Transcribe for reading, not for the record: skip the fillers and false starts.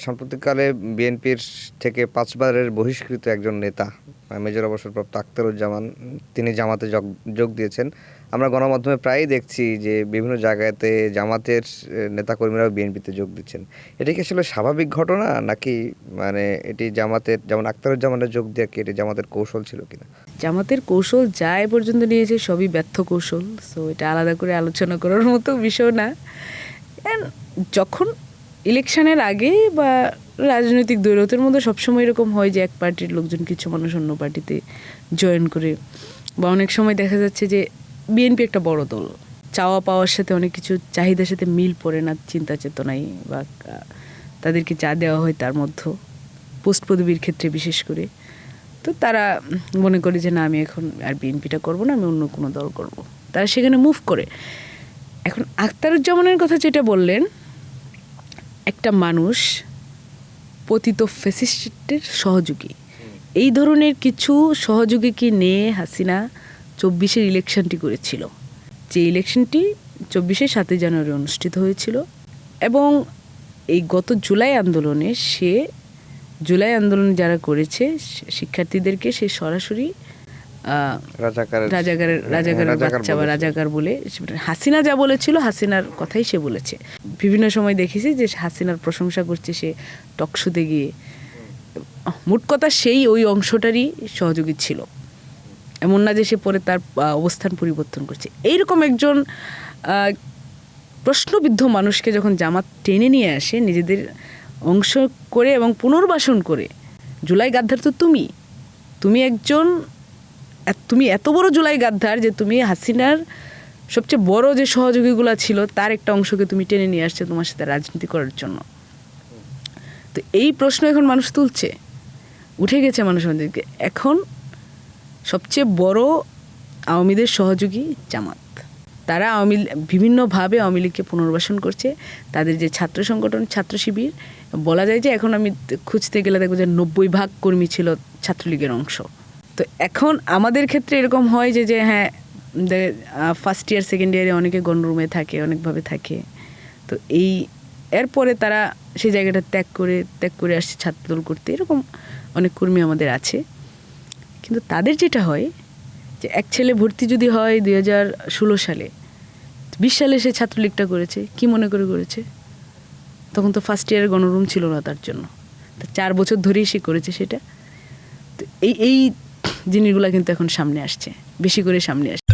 সাম্প্রতিককালে বিএনপির থেকে ৫ বারের বহিষ্কৃত একজন নেতা মেজর অবসরপ্রাপ্ত আখতারুজ্জামান তিনি জামাতে যোগ দিয়েছেন। আমরা গণমাধ্যমে প্রায়ই দেখছি যে বিভিন্ন জায়গাতে জামাতের নেতাকর্মীরাও বিএনপিতে যোগ দিচ্ছেন। এটা কি আসলে স্বাভাবিক ঘটনা নাকি মানে এটি জামাতের যেমন আখতারুজ্জামানের যোগ দেওয়া কি এটি জামাতের কৌশল ছিল কিনা? জামাতের কৌশল যা এ পর্যন্ত নিয়েছে সবই ব্যর্থ কৌশল। সো এটা আলাদা করে আলোচনা করার মতো বিষয় না। যখন ইলেকশনের আগে বা রাজনৈতিক দৈরতের মধ্যে সবসময় এরকম হয় যে এক পার্টির লোকজন কিছু মানুষ অন্য পার্টিতে জয়েন করে, বা অনেক সময় দেখা যাচ্ছে যে বিএনপি একটা বড় দল, চাওয়া পাওয়ার সাথে অনেক কিছু চাহিদার সাথে মিল পড়ে না চিন্তা চেতনায়, বা তাদেরকে যা দেওয়া হয় তার মধ্যে পোস্ট পদবীর ক্ষেত্রে বিশেষ করে। তো তারা মনে করে যে না, আমি এখন আর বিএনপিটা করবো না, আমি অন্য কোনো দল করব। তারা সেখানে মুভ করে। এখন আখতারুজ্জামানের কথা যেটা বললেন, একটা মানুষ পতিত ফ্যাসিস্টের সহযোগী, এই ধরনের কিছু সহযোগীকে নিয়ে হাসিনা ২৪-এর ইলেকশনটি করেছিল, যে ইলেকশনটি ২৪-এর ৭ জানুয়ারি অনুষ্ঠিত হয়েছিল। এবং এই গত জুলাই আন্দোলনে জুলাই আন্দোলন যারা করেছে শিক্ষার্থীদেরকে সে সরাসরি রাজাকারের বাচ্চা বা রাজাকার বলে, হাসিনা যা বলেছিল হাসিনার কথাই সে বলেছে। বিভিন্ন সময় দেখেছি যে হাসিনার প্রশংসা করছে সে টকশোতে গিয়ে। মোট কথা সেই ওই অংশটারই সহযোগী ছিল, এমন না যে সে পরে তার অবস্থান পরিবর্তন করছে। এইরকম একজন প্রশ্নবিদ্ধ মানুষকে যখন জামাত টেনে নিয়ে আসে নিজেদের অংশ করে এবং পুনর্বাসন করে, জুলাই গাদ্দার তো তুমি এত বড় জুলাই গাদ্দার যে তুমি হাসিনার সবচেয়ে বড় যে সহযোগীগুলো ছিল তার একটা অংশকে তুমি টেনে নিয়ে আসছে তোমার সাথে রাজনীতি করার জন্য। তো এই প্রশ্ন এখন মানুষ তুলছে, উঠে গেছে মানুষের মধ্যে। এখন সবচেয়ে বড় আওয়ামীদের সহযোগী জামাত, তারা বিভিন্নভাবে আওয়ামী লীগকে পুনর্বাসন করছে। তাদের যে ছাত্র সংগঠন ছাত্র শিবির, বলা যায় যে এখন আমি খুঁজতে গেলে দেখবো যে ৯০% কর্মী ছিল ছাত্রলীগের অংশ। তো এখন আমাদের ক্ষেত্রে এরকম হয় যে হ্যাঁ, ফার্স্ট ইয়ার সেকেন্ড ইয়ারে অনেকে গণরুমে থাকে, অনেকভাবে থাকে। তো এরপরে তারা সেই জায়গাটা ত্যাগ করে আসছে ছাত্রদল করতে, এরকম অনেক কর্মী আমাদের আছে। কিন্তু তাদের যেটা হয় যে এক ছেলে ভর্তি যদি হয় ২০১৬ সালে, ২০ সালে সে ছাত্রলীগটা করেছে, কি মনে করে করেছে? তখন তো ফার্স্ট ইয়ারের গণরুম ছিল না তার জন্য। তো 4 বছর ধরেই সে করেছে সেটা। তো এই জিনিসগুলো কিন্তু এখন সামনে আসছে, বেশি করে সামনে আসছে।